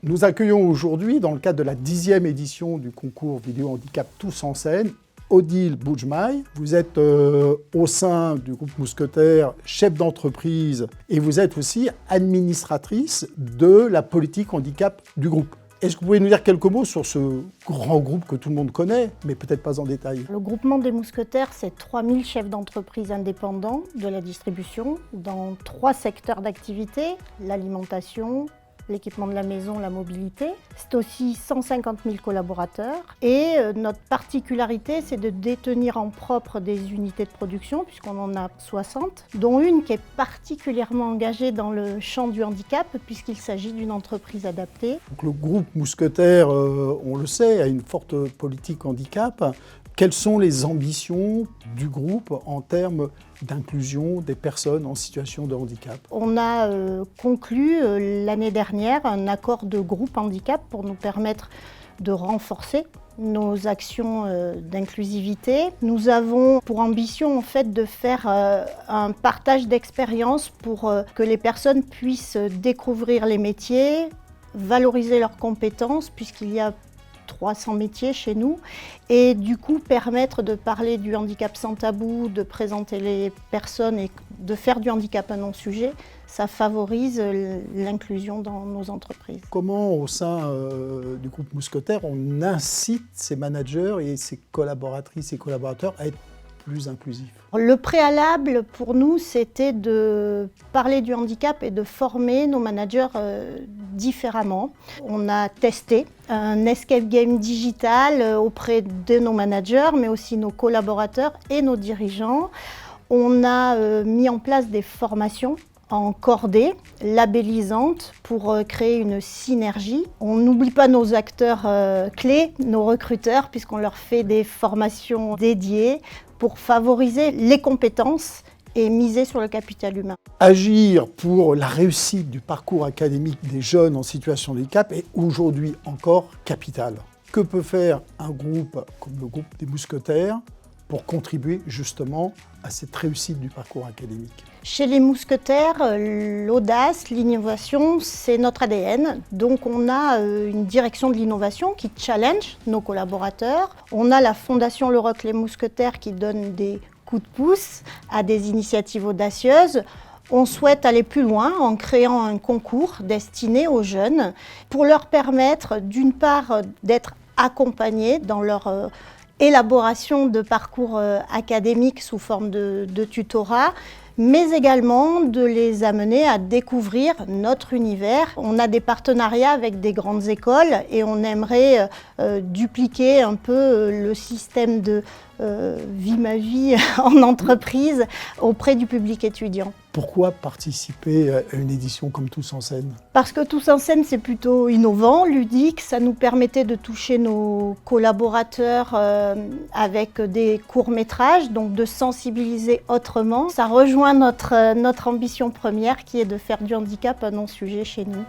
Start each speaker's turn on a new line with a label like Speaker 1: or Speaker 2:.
Speaker 1: Nous accueillons aujourd'hui, dans le cadre de la 10e édition du concours vidéo handicap Tous en scène, Odile Boujmaï. Vous êtes au sein du groupe Mousquetaires, chef d'entreprise, et vous êtes aussi administratrice de la politique handicap du groupe. Est-ce que vous pouvez nous dire quelques mots sur ce grand groupe que tout le monde connaît, mais peut-être pas en détail?
Speaker 2: Le groupement des Mousquetaires, c'est 3000 chefs d'entreprise indépendants de la distribution dans 3 secteurs d'activité, l'alimentation, l'équipement de la maison, la mobilité. C'est aussi 150 000 collaborateurs. Et notre particularité, c'est de détenir en propre des unités de production, puisqu'on en a 60, dont une qui est particulièrement engagée dans le champ du handicap, puisqu'il s'agit d'une entreprise adaptée.
Speaker 1: Donc le groupe Mousquetaires, on le sait, a une forte politique handicap. Quelles sont les ambitions du groupe en termes d'inclusion des personnes en situation de handicap?
Speaker 2: On a conclu l'année dernière un accord de groupe handicap pour nous permettre de renforcer nos actions d'inclusivité. Nous avons pour ambition en fait de faire un partage d'expériences pour que les personnes puissent découvrir les métiers, valoriser leurs compétences puisqu'il y a 300 métiers chez nous et du coup permettre de parler du handicap sans tabou, de présenter les personnes et de faire du handicap un non-sujet, ça favorise l'inclusion dans nos entreprises.
Speaker 1: Comment au sein du groupe Mousquetaires on incite ses managers et ses collaboratrices et collaborateurs à être plus inclusifs?
Speaker 2: Le préalable pour nous, c'était de parler du handicap et de former nos managers différemment. On a testé un escape game digital auprès de nos managers, mais aussi nos collaborateurs et nos dirigeants. On a mis en place des formations en cordée, labellisantes, pour créer une synergie. On n'oublie pas nos acteurs clés, nos recruteurs, puisqu'on leur fait des formations dédiées pour favoriser les compétences et miser sur le capital humain.
Speaker 1: Agir pour la réussite du parcours académique des jeunes en situation de handicap est aujourd'hui encore capital. Que peut faire un groupe comme le groupe des Mousquetaires pour contribuer justement à cette réussite du parcours académique?
Speaker 2: Chez les Mousquetaires, l'audace, l'innovation, c'est notre ADN. Donc on a une direction de l'innovation qui challenge nos collaborateurs. On a la Fondation Le Roc Les Mousquetaires qui donne des coups de pouce à des initiatives audacieuses. On souhaite aller plus loin en créant un concours destiné aux jeunes pour leur permettre d'une part d'être accompagnés dans leur élaboration de parcours académiques sous forme de tutorat, mais également de les amener à découvrir notre univers. On a des partenariats avec des grandes écoles et on aimerait dupliquer un peu le système de Vie ma vie en entreprise auprès du public étudiant.
Speaker 1: Pourquoi participer à une édition comme Tous en scène?
Speaker 2: Parce que Tous en scène, c'est plutôt innovant, ludique. Ça nous permettait de toucher nos collaborateurs avec des courts-métrages, donc de sensibiliser autrement. Ça rejoint notre ambition première qui est de faire du handicap un non-sujet chez nous.